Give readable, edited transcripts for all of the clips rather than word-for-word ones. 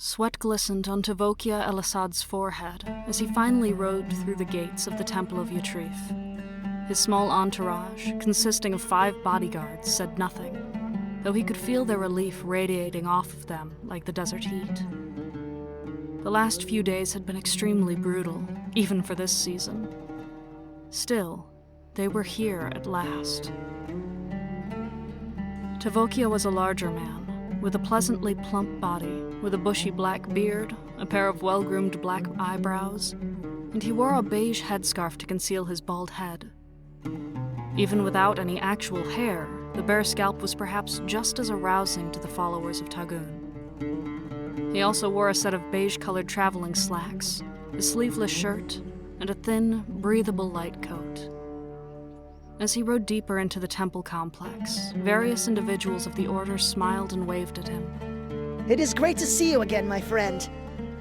Sweat glistened on Tavokia El-Assad's forehead as he finally rode through the gates of the Temple of Yatrif. His small entourage, consisting of 5 bodyguards, said nothing, though he could feel their relief radiating off of them like the desert heat. The last few days had been extremely brutal, even for this season. Still, they were here at last. Tavokia was a larger man, with a pleasantly plump body, with a bushy black beard, a pair of well-groomed black eyebrows, and he wore a beige headscarf to conceal his bald head. Even without any actual hair, the bare scalp was perhaps just as arousing to the followers of Tagun. He also wore a set of beige-colored traveling slacks, a sleeveless shirt, and a thin, breathable light coat. As he rode deeper into the temple complex, various individuals of the Order smiled and waved at him. It is great to see you again, my friend.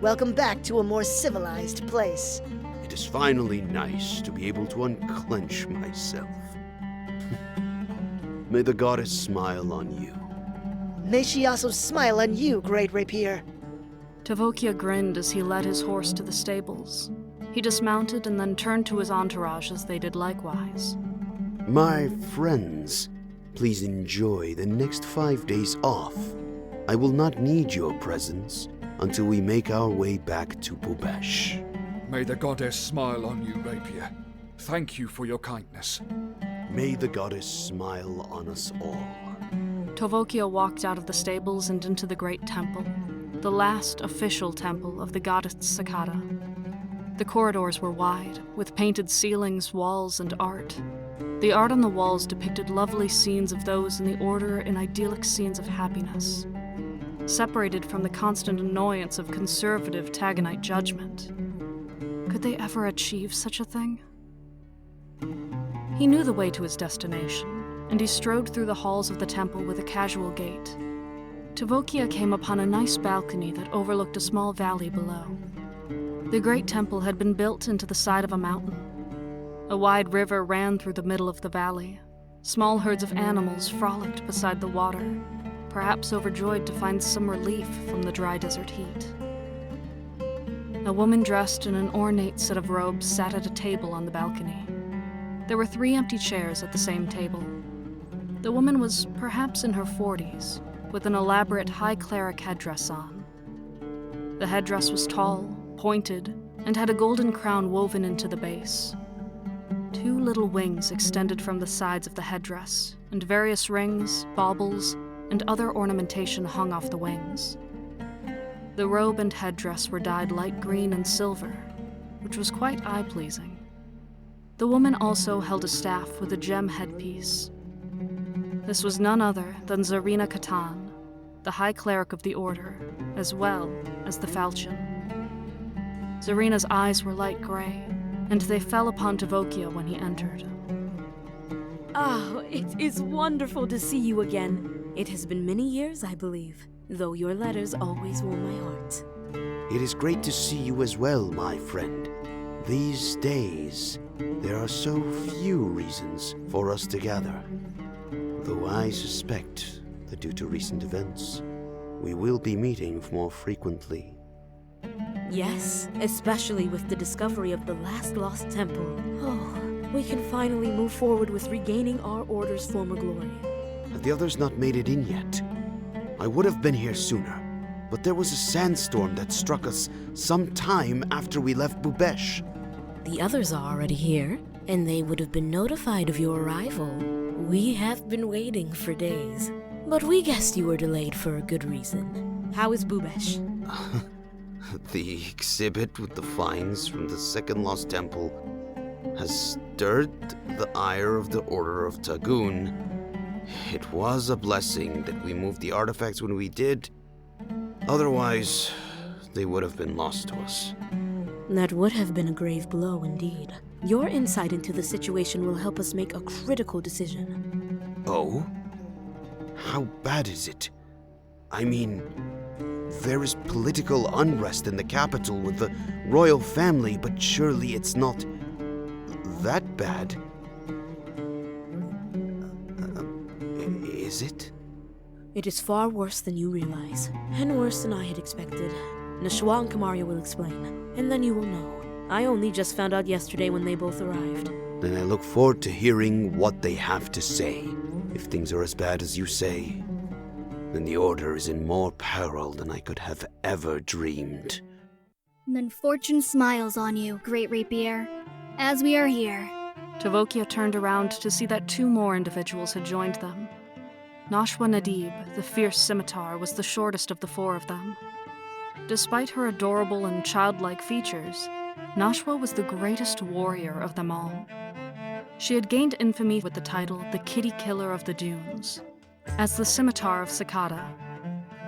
Welcome back to a more civilized place. It is finally nice to be able to unclench myself. May the goddess smile on you. May she also smile on you, great rapier. Tavokia grinned as he led his horse to the stables. He dismounted and then turned to his entourage as they did likewise. My friends, please enjoy the next 5 days off. I will not need your presence until we make our way back to Bubesh. May the goddess smile on you, Rapier. Thank you for your kindness. May the goddess smile on us all. Tavokia walked out of the stables and into the great temple, the last official temple of the Goddess Tsakata. The corridors were wide, with painted ceilings, walls, and art. The art on the walls depicted lovely scenes of those in the Order and idyllic scenes of happiness, separated from the constant annoyance of conservative Tagonite judgment. Could they ever achieve such a thing? He knew the way to his destination, and he strode through the halls of the temple with a casual gait. Tavokia came upon a nice balcony that overlooked a small valley below. The great temple had been built into the side of a mountain. A wide river ran through the middle of the valley. Small herds of animals frolicked beside the water, perhaps overjoyed to find some relief from the dry desert heat. A woman dressed in an ornate set of robes sat at a table on the balcony. There were 3 empty chairs at the same table. The woman was perhaps in her 40s, with an elaborate high cleric headdress on. The headdress was tall, pointed, and had a golden crown woven into the base. 2 little wings extended from the sides of the headdress, and various rings, baubles, and other ornamentation hung off the wings. The robe and headdress were dyed light green and silver, which was quite eye-pleasing. The woman also held a staff with a gem headpiece. This was none other than Zarina Katan, the High Cleric of the Order, as well as the Falchion. Zarina's eyes were light gray, and they fell upon Tavokia when he entered. Oh, it is wonderful to see you again. It has been many years, I believe, though your letters always warm my heart. It is great to see you as well, my friend. These days, there are so few reasons for us to gather. Though I suspect that due to recent events, we will be meeting more frequently. Yes, especially with the discovery of the last lost temple. Oh, we can finally move forward with regaining our Order's former glory. Have the others not made it in yet? I would have been here sooner, but there was a sandstorm that struck us some time after we left Bubesh. The others are already here, and they would have been notified of your arrival. We have been waiting for days, but we guessed you were delayed for a good reason. How is Bubesh? The exhibit with the finds from the second lost temple has stirred the ire of the Order of Tagun. It was a blessing that we moved the artifacts when we did. Otherwise, they would have been lost to us. That would have been a grave blow indeed. Your insight into the situation will help us make a critical decision. Oh? How bad is it? I mean, there is political unrest in the capital with the royal family, but surely it's not that bad. Is it? It is far worse than you realize, and worse than I had expected. Nashua and Kamaria will explain, and then you will know. I only just found out yesterday when they both arrived. Then I look forward to hearing what they have to say. If things are as bad as you say, then the Order is in more peril than I could have ever dreamed. Then fortune smiles on you, Great Rapier, as we are here. Tavokia turned around to see that 2 more individuals had joined them. Nashwa Nadib, the fierce scimitar, was the shortest of the 4 of them. Despite her adorable and childlike features, Nashwa was the greatest warrior of them all. She had gained infamy with the title the Kitty Killer of the Dunes. As the Scimitar of Tsakata,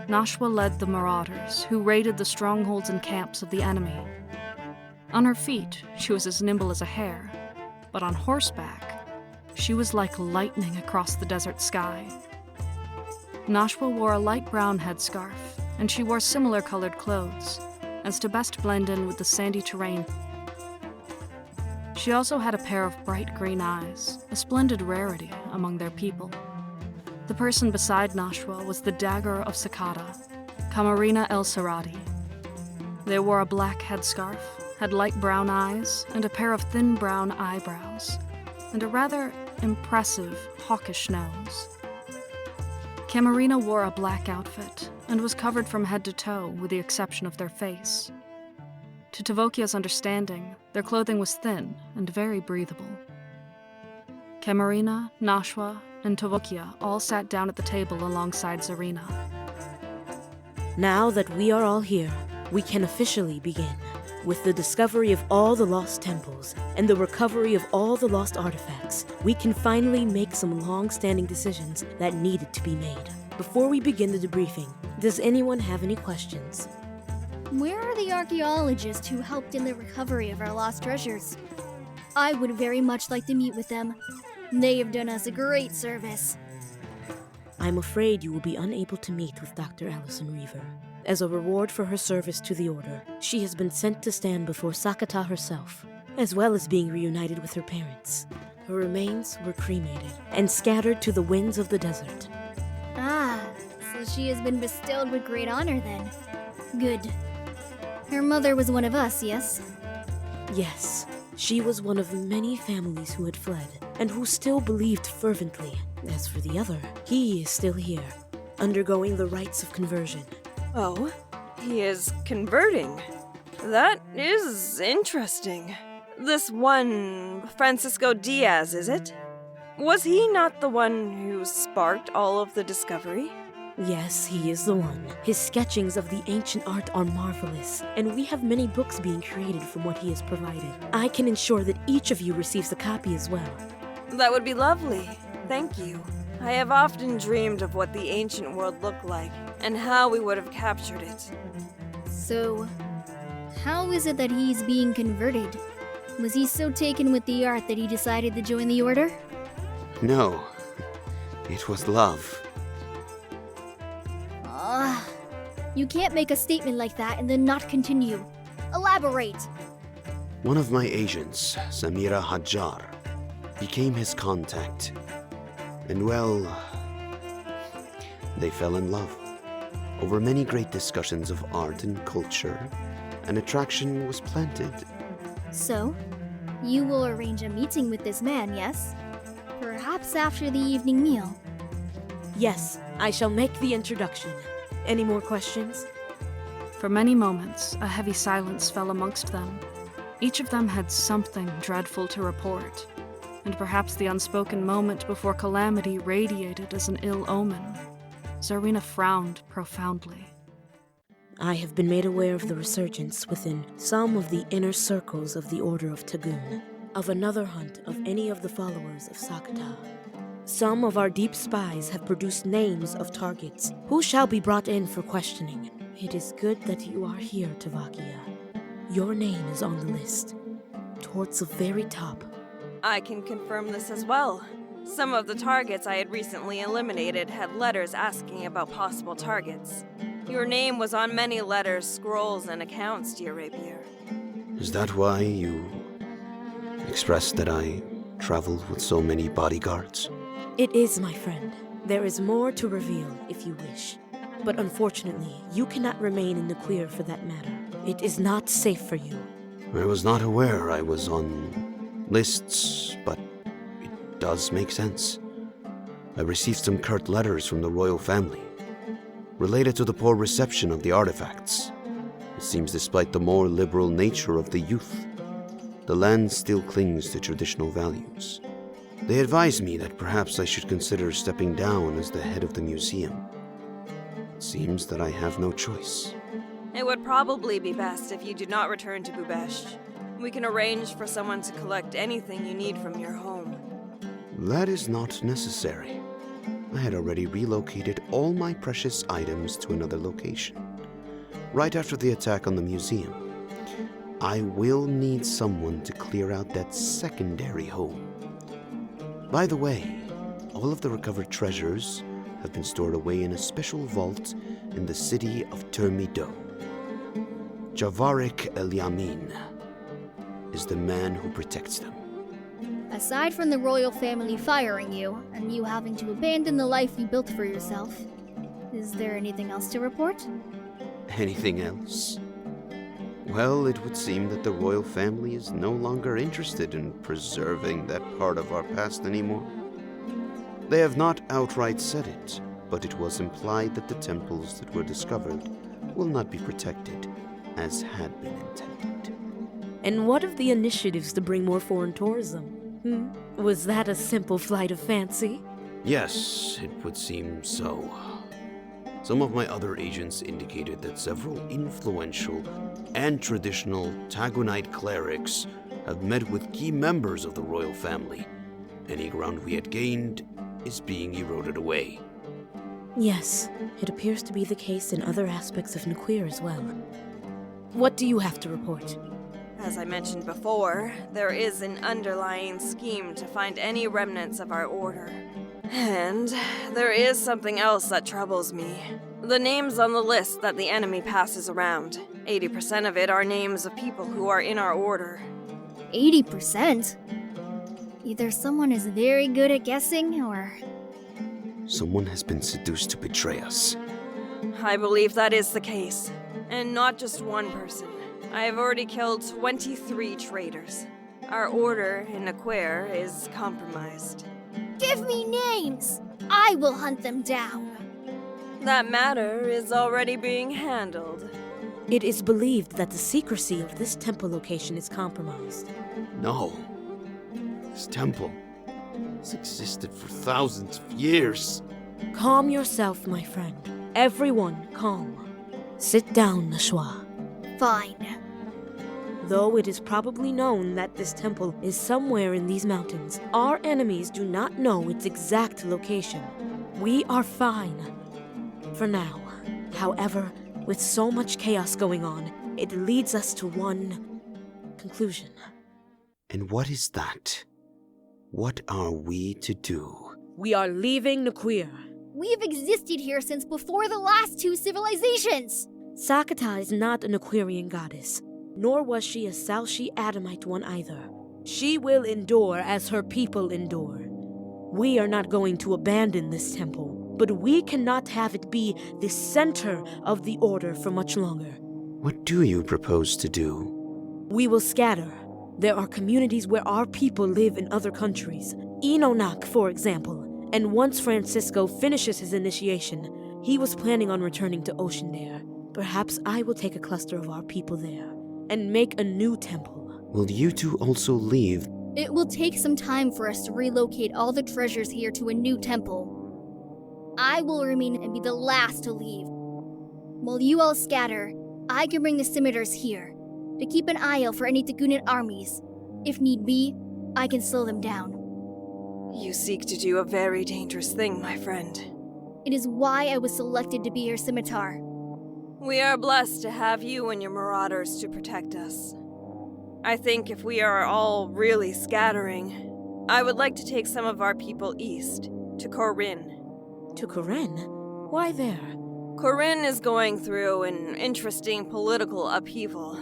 Nashwa led the marauders who raided the strongholds and camps of the enemy. On her feet, she was as nimble as a hare, but on horseback, she was like lightning across the desert sky. Nashwa wore a light brown headscarf, and she wore similar colored clothes, as to best blend in with the sandy terrain. She also had a pair of bright green eyes, a splendid rarity among their people. The person beside Nashwa was the Dagger of Tsakata, Kamarina El Sarati. They wore a black headscarf, had light brown eyes, and a pair of thin brown eyebrows, and a rather impressive, hawkish nose. Kamarina wore a black outfit, and was covered from head to toe with the exception of their face. To Tavokia's understanding, their clothing was thin and very breathable. Kamarina, Nashwa, and Tavokia all sat down at the table alongside Zarina. Now that we are all here, we can officially begin. With the discovery of all the lost temples and the recovery of all the lost artifacts, we can finally make some long-standing decisions that needed to be made. Before we begin the debriefing, does anyone have any questions? Where are the archaeologists who helped in the recovery of our lost treasures? I would very much like to meet with them. They have done us a great service. I'm afraid you will be unable to meet with Dr. Allison Reaver. As a reward for her service to the Order, she has been sent to stand before Tsakata herself, as well as being reunited with her parents. Her remains were cremated and scattered to the winds of the desert. Ah, so she has been bestowed with great honor then. Good. Her mother was one of us, yes? Yes, she was one of many families who had fled, and who still believed fervently. As for the other, he is still here, undergoing the rites of conversion. Oh, he is converting. That is interesting. This one, Francisco Diaz, is it? Was he not the one who sparked all of the discovery? Yes, he is the one. His sketchings of the ancient art are marvelous, and we have many books being created from what he has provided. I can ensure that each of you receives a copy as well. That would be lovely. Thank you. I have often dreamed of what the ancient world looked like, and how we would have captured it. So, how is it that he's being converted? Was he so taken with the art that he decided to join the Order? No, it was love. You can't make a statement like that and then not continue. Elaborate! One of my agents, Samira Hajjar, became his contact. And well, they fell in love. Over many great discussions of art and culture, an attraction was planted. So, you will arrange a meeting with this man, yes? Perhaps after the evening meal. Yes, I shall make the introduction. Any more questions? For many moments, a heavy silence fell amongst them. Each of them had something dreadful to report, and perhaps the unspoken moment before calamity radiated as an ill omen. Zarina frowned profoundly. I have been made aware of the resurgence within some of the inner circles of the Order of Tagun, of another hunt of any of the followers of Tsakata. Some of our deep spies have produced names of targets who shall be brought in for questioning. It is good that you are here, Tavokia. Your name is on the list, towards the very top. I can confirm this as well. Some of the targets I had recently eliminated had letters asking about possible targets. Your name was on many letters, scrolls, and accounts, dear Rapier. Is that why you expressed that I traveled with so many bodyguards? It is, my friend. There is more to reveal if you wish. But unfortunately, you cannot remain in Nuquir for that matter. It is not safe for you. I was not aware I was on lists, but it does make sense. I received some curt letters from the royal family, related to the poor reception of the artifacts. It seems despite the more liberal nature of the youth, the land still clings to traditional values. They advised me that perhaps I should consider stepping down as the head of the museum. It seems that I have no choice. It would probably be best if you do not return to Bubesh. We can arrange for someone to collect anything you need from your home. That is not necessary. I had already relocated all my precious items to another location, right after the attack on the museum. I will need someone to clear out that secondary home. By the way, all of the recovered treasures have been stored away in a special vault in the city of Termido. Javarik El-Yamin is the man who protects them. Aside from the royal family firing you, and you having to abandon the life you built for yourself, is there anything else to report? Anything else? Well, it would seem that the royal family is no longer interested in preserving that part of our past anymore. They have not outright said it, but it was implied that the temples that were discovered will not be protected, as had been intended. And what of the initiatives to bring more foreign tourism? Was that a simple flight of fancy? Yes, it would seem so. Some of my other agents indicated that several influential and traditional Tagunite clerics have met with key members of the royal family. Any ground we had gained is being eroded away. Yes, it appears to be the case in other aspects of Nuquir as well. What do you have to report? As I mentioned before, there is an underlying scheme to find any remnants of our order. And there is something else that troubles me. The names on the list that the enemy passes around. 80% of it are names of people who are in our order. 80%? Either someone is very good at guessing, or... Someone has been seduced to betray us. I believe that is the case. And not just one person. I have already killed 23 traitors. Our order in Nuquir is compromised. Give me names! I will hunt them down! That matter is already being handled. It is believed that the secrecy of this temple location is compromised. No. This temple has existed for thousands of years. Calm yourself, my friend. Everyone, calm. Sit down, Nashua. Fine. Though it is probably known that this temple is somewhere in these mountains, our enemies do not know its exact location. We are fine. For now. However, with so much chaos going on, it leads us to one conclusion. And what is that? What are we to do? We are leaving Nuquir. We have existed here since before the last two civilizations! Tsakata is not an Aquarian goddess, nor was she a Salshi Adamite one either. She will endure as her people endure. We are not going to abandon this temple, but we cannot have it be the center of the order for much longer. What do you propose to do? We will scatter. There are communities where our people live in other countries. Enonak, for example. And once Francisco finishes his initiation, he was planning on returning to Oceandare. Perhaps I will take a cluster of our people there and make a new temple. Will you two also leave? It will take some time for us to relocate all the treasures here to a new temple. I will remain and be the last to leave. While you all scatter, I can bring the scimitars here to keep an eye out for any Tagunan armies. If need be, I can slow them down. You seek to do a very dangerous thing, my friend. It is why I was selected to be your scimitar. We are blessed to have you and your marauders to protect us. I think if we are all really scattering, I would like to take some of our people east, to Corinne. To Corinne? Why there? Corinne is going through an interesting political upheaval.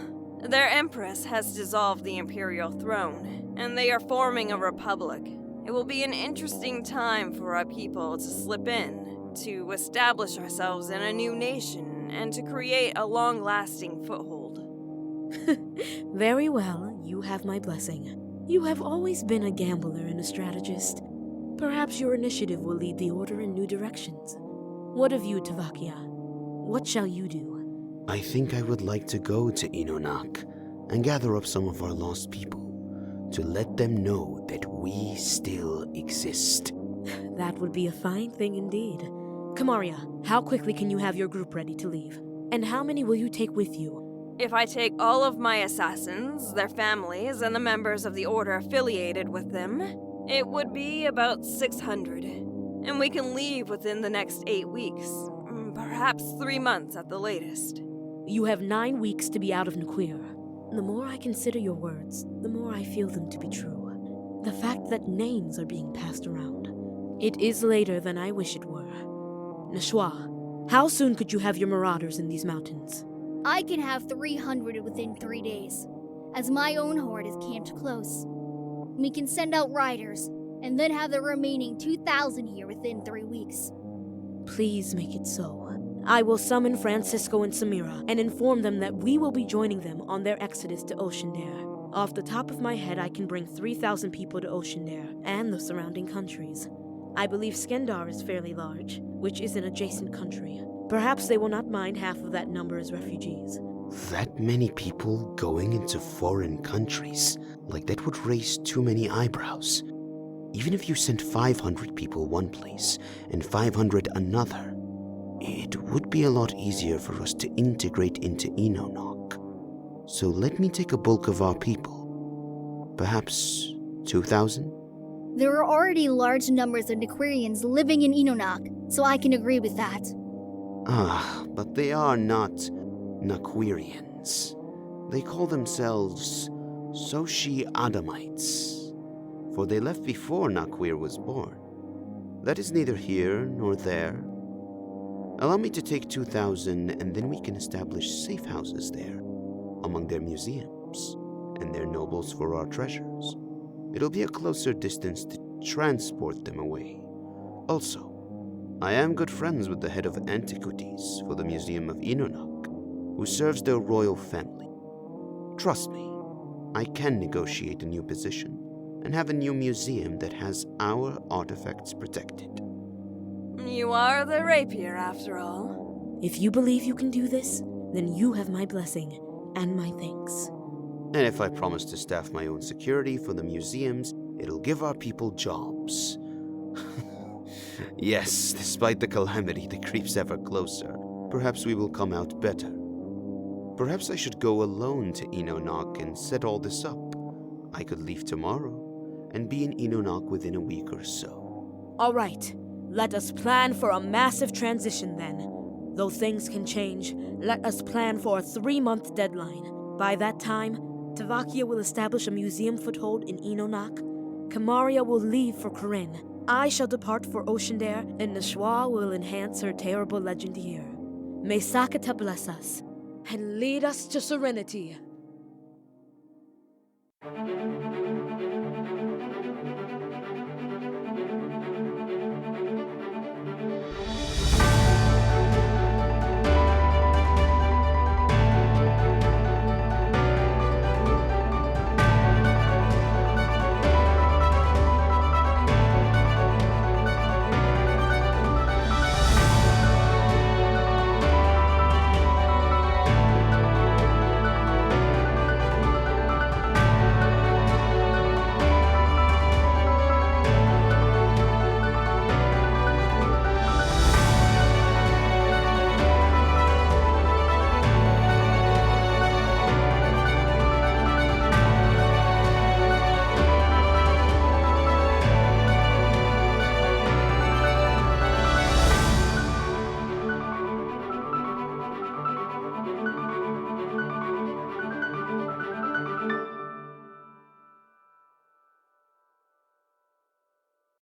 Their empress has dissolved the imperial throne, and they are forming a republic. It It will be an interesting time for our people to slip in, to establish ourselves in a new nation, and to create a long-lasting foothold. Very well, you have my blessing. You have always been a gambler and a strategist. Perhaps your initiative will lead the Order in new directions. What of you, Tavakia? What shall you do? I think I would like to go to Inonak and gather up some of our lost people to let them know that we still exist. That would be a fine thing indeed. Kamaria, how quickly can you have your group ready to leave? And how many will you take with you? If I take all of my assassins, their families, and the members of the Order affiliated with them, it would be about 600. And we can leave within the next 8 weeks. Perhaps 3 months at the latest. You have 9 weeks to be out of Naquir. The more I consider your words, the more I feel them to be true. The fact that names are being passed around. It is later than I wish it were. Nashua, how soon could you have your marauders in these mountains? I can have 300 within 3 days, as my own horde is camped close. We can send out riders, and then have the remaining 2,000 here within 3 weeks. Please make it so. I will summon Francisco and Samira and inform them that we will be joining them on their exodus to Oceandare. Off the top of my head, I can bring 3,000 people to Oceandare and the surrounding countries. I believe Skendar is fairly large, which is an adjacent country. Perhaps they will not mind half of that number as refugees. That many people going into foreign countries? Like that would raise too many eyebrows. Even if you sent 500 people one place and 500 another, it would be a lot easier for us to integrate into Inonak. So let me take a bulk of our people. Perhaps 2,000? There are already large numbers of Naquirians living in Inonak, so I can agree with that. But they are not Naquirians. They call themselves Soshi Adamites, for they left before Naquir was born. That is neither here nor there. Allow me to take 2,000, and then we can establish safe houses there, among their museums, and their nobles for our treasures. It'll be a closer distance to transport them away. Also, I am good friends with the head of antiquities for the Museum of Inonak, who serves their royal family. Trust me, I can negotiate a new position and have a new museum that has our artifacts protected. You are the rapier, after all. If you believe you can do this, then you have my blessing and my thanks. And if I promise to staff my own security for the museums, it'll give our people jobs. Yes, despite the calamity that creeps ever closer, perhaps we will come out better. Perhaps I should go alone to Inonak and set all this up. I could leave tomorrow and be in Inonak within a week or so. All right, let us plan for a massive transition then. Though things can change, let us plan for a 3-month deadline. By that time, Tavakia will establish a museum foothold in Inonak. Kamaria will leave for Corinne. I shall depart for Oceandare, and Nashua will enhance her terrible legend here. May Tsakata bless us and lead us to serenity.